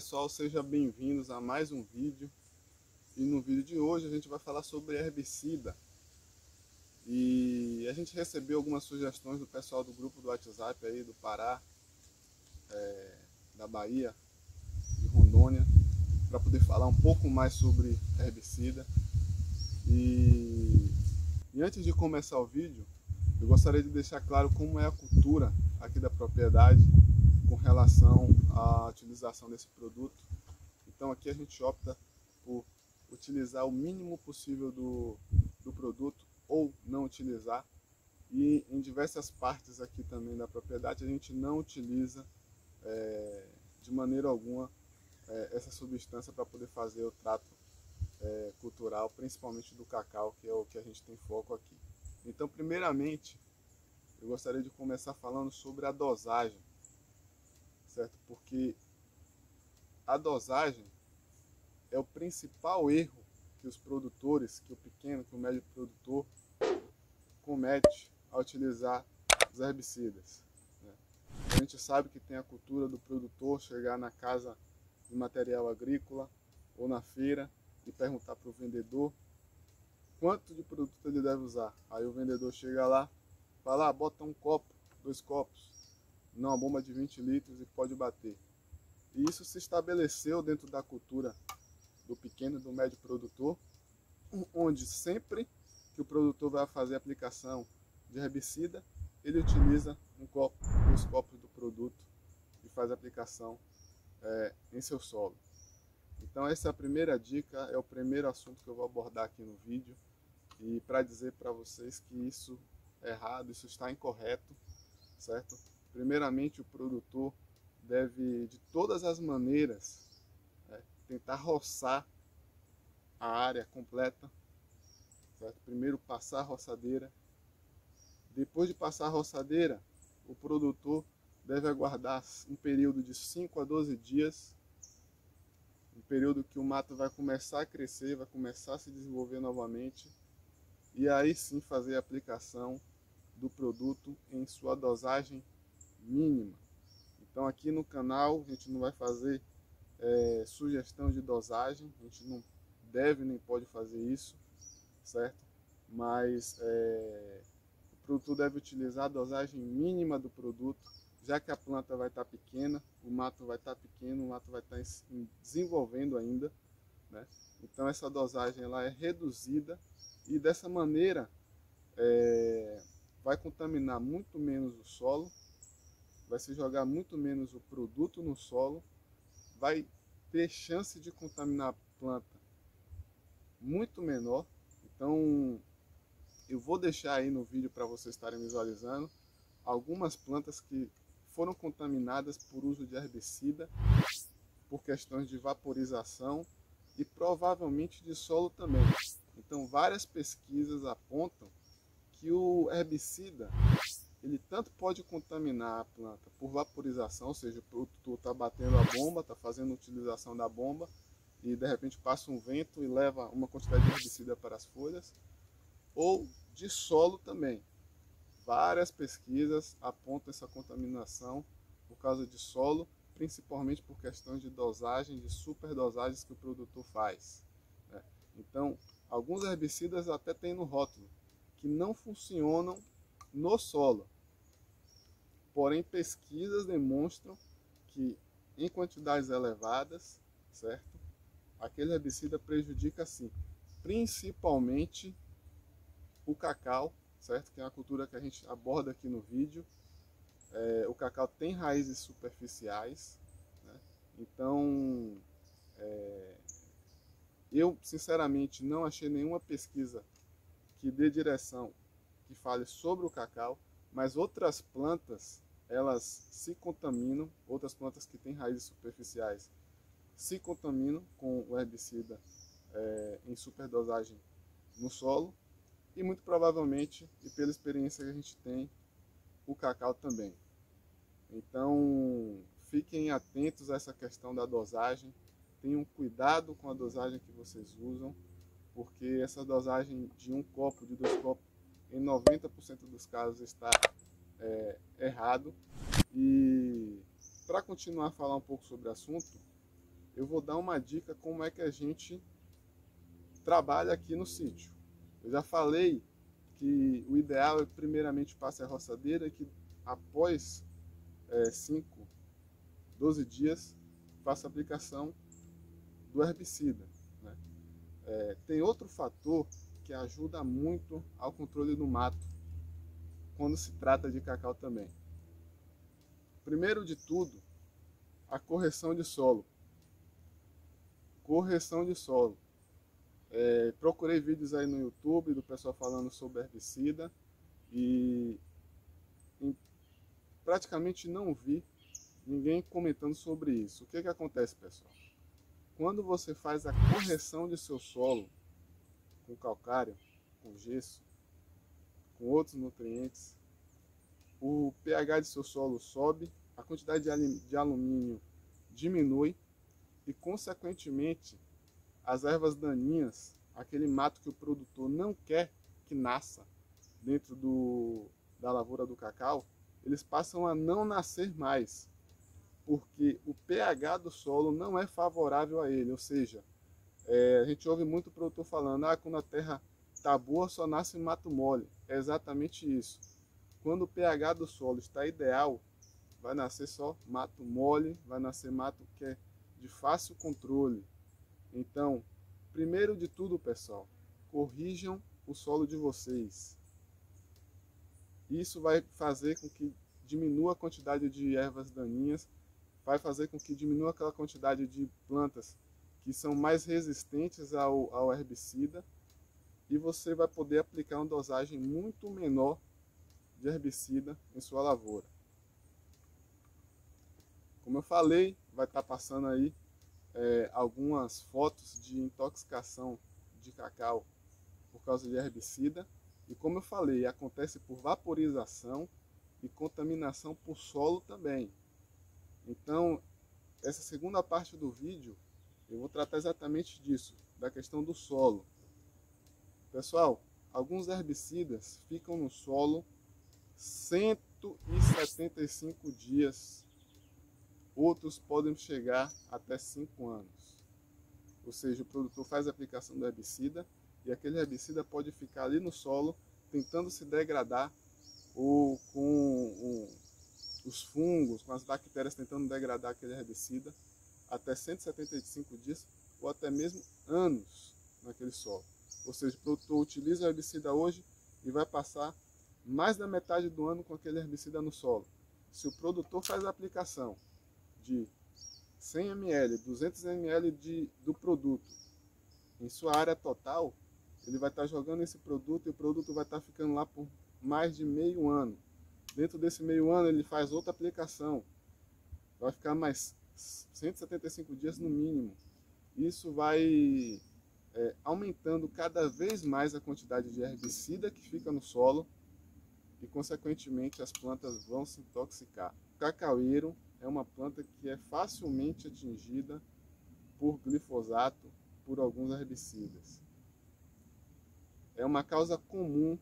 pessoal, sejam bem-vindos a mais um vídeo. E no vídeo de hoje a gente vai falar sobre herbicida. E a gente recebeu algumas sugestões do pessoal do grupo do WhatsApp aí do Pará, da Bahia, de Rondônia, para poder falar um pouco mais sobre herbicida. E antes de começar o vídeo, eu gostaria de deixar claro como é a cultura aqui da propriedade com relação à utilização desse produto. Então aqui a gente opta por utilizar o mínimo possível do produto ou não utilizar. E em diversas partes aqui também da propriedade a gente não utiliza de maneira alguma essa substância para poder fazer o trato cultural, principalmente do cacau, que é o que a gente tem foco aqui. Então, primeiramente, eu gostaria de começar falando sobre a dosagem, certo? Porque a dosagem é o principal erro que os produtores, que o pequeno, que o médio produtor comete ao utilizar os herbicidas, né? A gente sabe que tem a cultura do produtor chegar na casa de material agrícola ou na feira e perguntar para o vendedor quanto de produto ele deve usar. Aí o vendedor chega lá, fala, bota um copo, 2 copos, não, uma bomba de 20 litros e pode bater. E isso se estabeleceu dentro da cultura do pequeno e do médio produtor, onde sempre que o produtor vai fazer a aplicação de herbicida, ele utiliza um copo, 2 copos do produto e faz a aplicação em seu solo. Então essa é a primeira dica, é o primeiro assunto que eu vou abordar aqui no vídeo, e para dizer para vocês que isso é errado, isso está incorreto, certo? Primeiramente o produtor deve de todas as maneiras tentar roçar a área completa, certo? Primeiro passar a roçadeira, depois de passar a roçadeira, o produtor deve aguardar um período de 5 a 12 dias, um período que o mato vai começar a crescer, vai começar a se desenvolver novamente, e aí sim fazer a aplicação do produto em sua dosagem mínima. Então aqui no canal a gente não vai fazer sugestão de dosagem, a gente não deve nem pode fazer isso, certo? Mas o produtor deve utilizar a dosagem mínima do produto, já que a planta vai estar pequena, o mato vai estar pequeno, o mato vai estar desenvolvendo ainda, né? Então essa dosagem ela é reduzida e dessa maneira vai contaminar muito menos o solo, vai se jogar muito menos o produto no solo, vai ter chance de contaminar a planta muito menor. Então eu vou deixar aí no vídeo para vocês estarem visualizando algumas plantas que foram contaminadas por uso de herbicida, por questões de vaporização e provavelmente de solo também. Então várias pesquisas apontam que o herbicida ele tanto pode contaminar a planta por vaporização, ou seja, o produtor está batendo a bomba, está fazendo utilização da bomba e de repente passa um vento e leva uma quantidade de herbicida para as folhas, ou de solo também. Várias pesquisas apontam essa contaminação por causa de solo, principalmente por questões de dosagem, de superdosagens que o produtor faz, né? Então, alguns herbicidas até tem no rótulo que não funcionam no solo. Porém, pesquisas demonstram que em quantidades elevadas, certo? Aquele herbicida prejudica sim, principalmente o cacau, certo? Que é uma cultura que a gente aborda aqui no vídeo. O cacau tem raízes superficiais, né? Então, eu sinceramente não achei nenhuma pesquisa que dê direção, que fale sobre o cacau, mas outras plantas, elas se contaminam, outras plantas que têm raízes superficiais se contaminam com o herbicida em superdosagem no solo, e muito provavelmente, e pela experiência que a gente tem, o cacau também. Então, fiquem atentos a essa questão da dosagem, tenham cuidado com a dosagem que vocês usam, porque essa dosagem de 1 copo, de 2 copos, em 90% dos casos está errado. E para continuar a falar um pouco sobre o assunto, eu vou dar uma dica como é que a gente trabalha aqui no sítio. Eu já falei que o ideal é primeiramente passe a roçadeira e que após 5, 12 dias faça a aplicação do herbicida, né? Tem outro fator que ajuda muito ao controle do mato quando se trata de cacau também. Primeiro de tudo, a correção de solo. Correção de solo. Procurei vídeos aí no YouTube do pessoal falando sobre herbicida e praticamente não vi ninguém comentando sobre isso. O que acontece, pessoal? Quando você faz a correção de seu solo com calcário, com gesso, com outros nutrientes, o pH de seu solo sobe, a quantidade de alumínio diminui e, consequentemente, as ervas daninhas, aquele mato que o produtor não quer que nasça dentro da lavoura do cacau, eles passam a não nascer mais, porque o pH do solo não é favorável a ele. Ou seja, a gente ouve muito o produtor falando, quando a terra está boa só nasce mato mole. É exatamente isso. Quando o pH do solo está ideal, vai nascer só mato mole, vai nascer mato que é de fácil controle. Então, primeiro de tudo, pessoal, corrijam o solo de vocês. Isso vai fazer com que diminua a quantidade de ervas daninhas, vai fazer com que diminua aquela quantidade de plantas que são mais resistentes ao herbicida, e você vai poder aplicar uma dosagem muito menor de herbicida em sua lavoura. Como eu falei, vai estar passando aí algumas fotos de intoxicação de cacau por causa de herbicida. E como eu falei, acontece por vaporização e contaminação por solo também. Então, essa segunda parte do vídeo, eu vou tratar exatamente disso, da questão do solo. Pessoal, alguns herbicidas ficam no solo 175 dias. Outros podem chegar até 5 anos. Ou seja, o produtor faz a aplicação do herbicida e aquele herbicida pode ficar ali no solo tentando se degradar, ou com os fungos, com as bactérias tentando degradar aquele herbicida até 175 dias ou até mesmo anos naquele solo. Ou seja, o produtor utiliza o herbicida hoje e vai passar mais da metade do ano com aquele herbicida no solo. Se o produtor faz a aplicação de 100 ml, 200 ml do produto em sua área total, ele vai estar jogando esse produto e o produto vai estar ficando lá por mais de meio ano. Dentro desse meio ano ele faz outra aplicação, vai ficar mais 175 dias no mínimo. Isso vai aumentando cada vez mais a quantidade de herbicida que fica no solo e, consequentemente, as plantas vão se intoxicar. O cacaueiro é uma planta que é facilmente atingida por glifosato, por alguns herbicidas. É uma causa comum.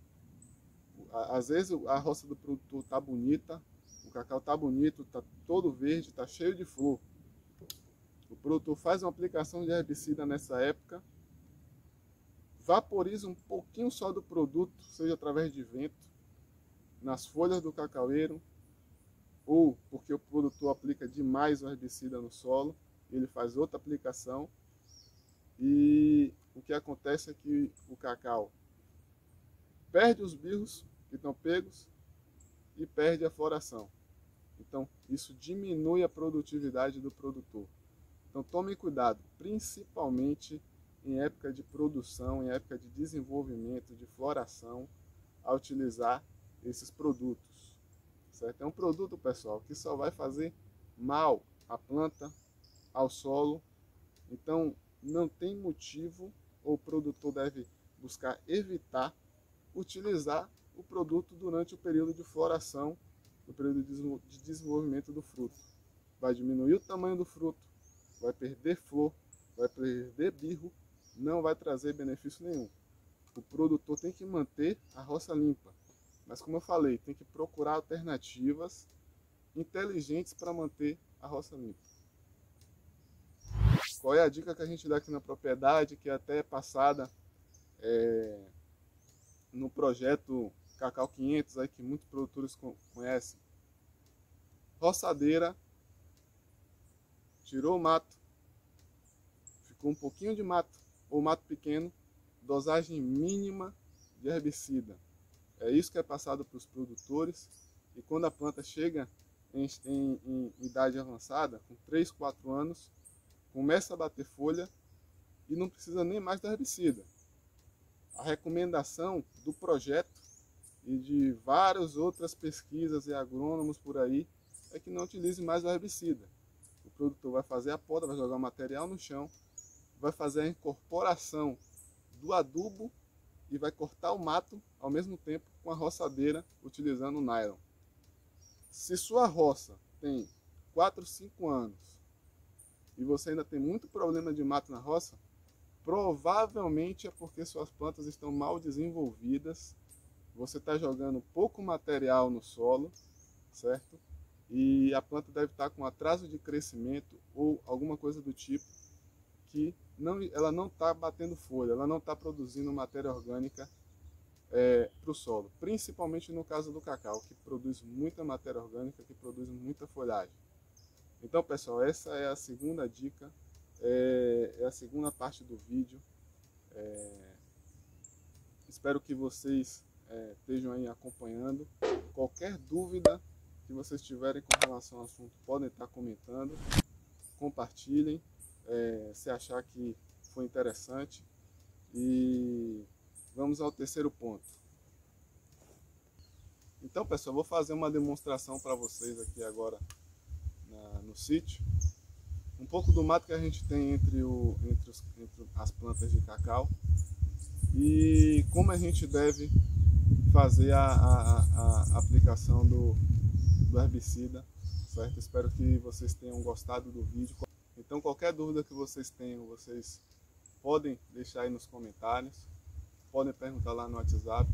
Às vezes a roça do produtor está bonita, o cacau está bonito, está todo verde, está cheio de flor. O produtor faz uma aplicação de herbicida nessa época, vaporiza um pouquinho só do produto, seja através de vento, nas folhas do cacaueiro, ou porque o produtor aplica demais o herbicida no solo, ele faz outra aplicação, e o que acontece é que o cacau perde os birros que estão pegos e perde a floração. Então, isso diminui a produtividade do produtor. Então, tome cuidado, principalmente em época de produção, em época de desenvolvimento, de floração, a utilizar esses produtos. Certo? É um produto, pessoal, que só vai fazer mal à planta, ao solo. Então, não tem motivo, ou o produtor deve buscar evitar utilizar o produto durante o período de floração, o período de desenvolvimento do fruto. Vai diminuir o tamanho do fruto, vai perder flor, vai perder birro, não vai trazer benefício nenhum. O produtor tem que manter a roça limpa, mas, como eu falei, tem que procurar alternativas inteligentes para manter a roça limpa. Qual é a dica que a gente dá aqui na propriedade, que até é passada no projeto Cacau 500, aí, que muitos produtores conhecem? Roçadeira, tirou o mato, ficou um pouquinho de mato, ou mato pequeno, dosagem mínima de herbicida. É isso que é passado para os produtores, e quando a planta chega em idade avançada, com 3, 4 anos, começa a bater folha e não precisa nem mais do herbicida. A recomendação do projeto e de várias outras pesquisas e agrônomos por aí é que não utilize mais o herbicida. O produtor vai fazer a poda, vai jogar o material no chão, vai fazer a incorporação do adubo e vai cortar o mato ao mesmo tempo com a roçadeira utilizando o nylon. Se sua roça tem 4, 5 anos e você ainda tem muito problema de mato na roça, provavelmente é porque suas plantas estão mal desenvolvidas, você está jogando pouco material no solo, certo? E a planta deve estar com atraso de crescimento ou alguma coisa do tipo, que ela não está batendo folha, ela não está produzindo matéria orgânica para o solo, principalmente no caso do cacau, que produz muita matéria orgânica, que produz muita folhagem. Então, pessoal, essa é a segunda dica, é a segunda parte do vídeo. Espero que vocês estejam aí acompanhando. Qualquer dúvida que vocês tiverem com relação ao assunto, podem estar comentando, compartilhem, se achar que foi interessante. E vamos ao terceiro ponto. Então, pessoal, vou fazer uma demonstração para vocês aqui agora no sítio. Um pouco do mato que a gente tem entre as plantas de cacau e como a gente deve fazer a aplicação do herbicida, certo? Espero que vocês tenham gostado do vídeo. Então, qualquer dúvida que vocês tenham, vocês podem deixar aí nos comentários, podem perguntar lá no WhatsApp.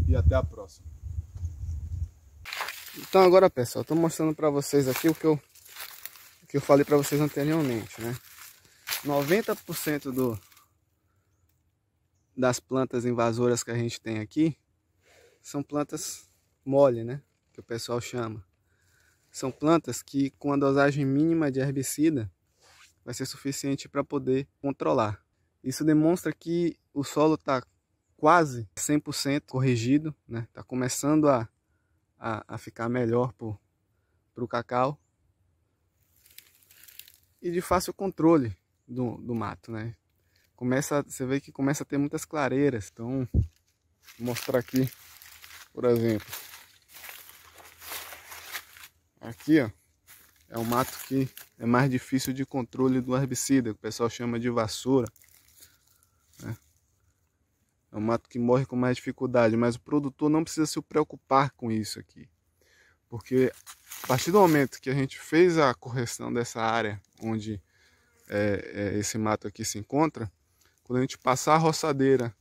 E até a próxima. Então agora, pessoal, estou mostrando para vocês aqui o que eu falei para vocês anteriormente, né? 90% das plantas invasoras que a gente tem aqui são plantas mole, né? Que o pessoal chama. São plantas que com a dosagem mínima de herbicida vai ser suficiente para poder controlar. Isso demonstra que o solo está quase 100% corrigido, né? Está começando a ficar melhor para o cacau. E de fácil controle do mato, né? Você vê que começa a ter muitas clareiras. Então, vou mostrar aqui, por exemplo. Aqui, ó, é um mato que é mais difícil de controle do herbicida, que o pessoal chama de vassoura, né? É um mato que morre com mais dificuldade, mas o produtor não precisa se preocupar com isso aqui. Porque a partir do momento que a gente fez a correção dessa área onde esse mato aqui se encontra, quando a gente passar a roçadeira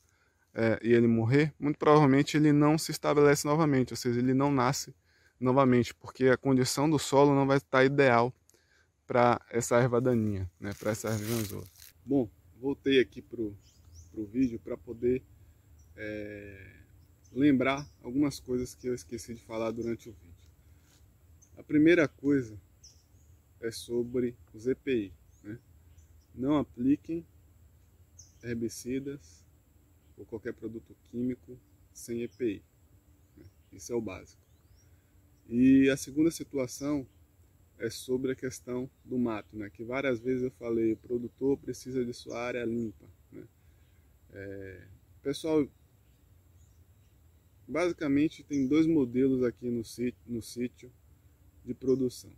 e ele morrer, muito provavelmente ele não se estabelece novamente, ou seja, ele não nasce novamente, porque a condição do solo não vai estar ideal para essa erva daninha, né, para essa erva invasora. Bom, voltei aqui para o vídeo para poder lembrar algumas coisas que eu esqueci de falar durante o vídeo. A primeira coisa é sobre os EPI, né? Não apliquem herbicidas ou qualquer produto químico sem EPI, né? Isso é o básico. E a segunda situação é sobre a questão do mato, né? Que várias vezes eu falei, o produtor precisa de sua área limpa, né? Pessoal, basicamente tem dois modelos aqui no sítio de produção.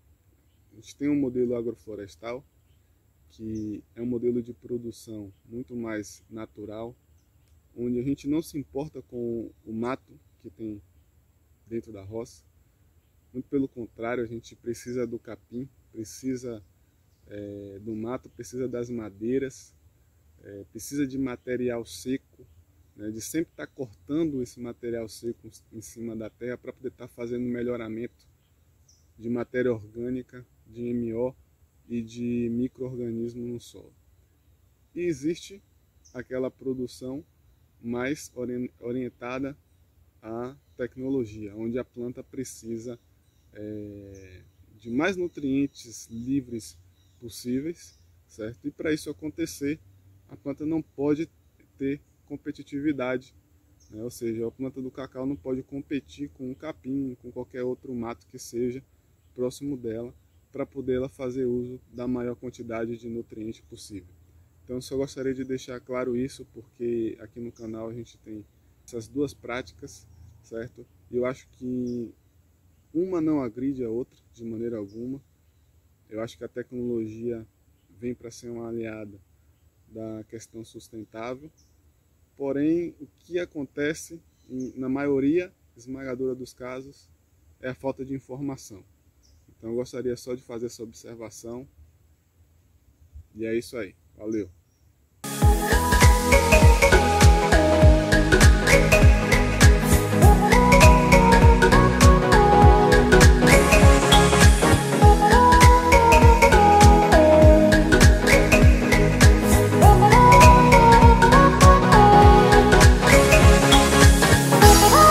A gente tem um modelo agroflorestal, que é um modelo de produção muito mais natural, onde a gente não se importa com o mato que tem dentro da roça. Muito pelo contrário, a gente precisa do capim, precisa do mato, precisa das madeiras, precisa de material seco, né, de sempre estar cortando esse material seco em cima da terra para poder estar fazendo melhoramento de matéria orgânica, de MO e de micro-organismos no solo. E existe aquela produção mais orientada à tecnologia, onde a planta precisa de mais nutrientes livres possíveis, certo? E para isso acontecer, a planta não pode ter competitividade, né? Ou seja, a planta do cacau não pode competir com um capim, com qualquer outro mato que seja próximo dela, para poder ela fazer uso da maior quantidade de nutrientes possível. Então, só gostaria de deixar claro isso, porque aqui no canal a gente tem essas duas práticas, certo? E eu acho que uma não agride a outra de maneira alguma. Eu acho que a tecnologia vem para ser uma aliada da questão sustentável. Porém, o que acontece, na maioria esmagadora dos casos, é a falta de informação. Então, eu gostaria só de fazer essa observação. E é isso aí. Valeu!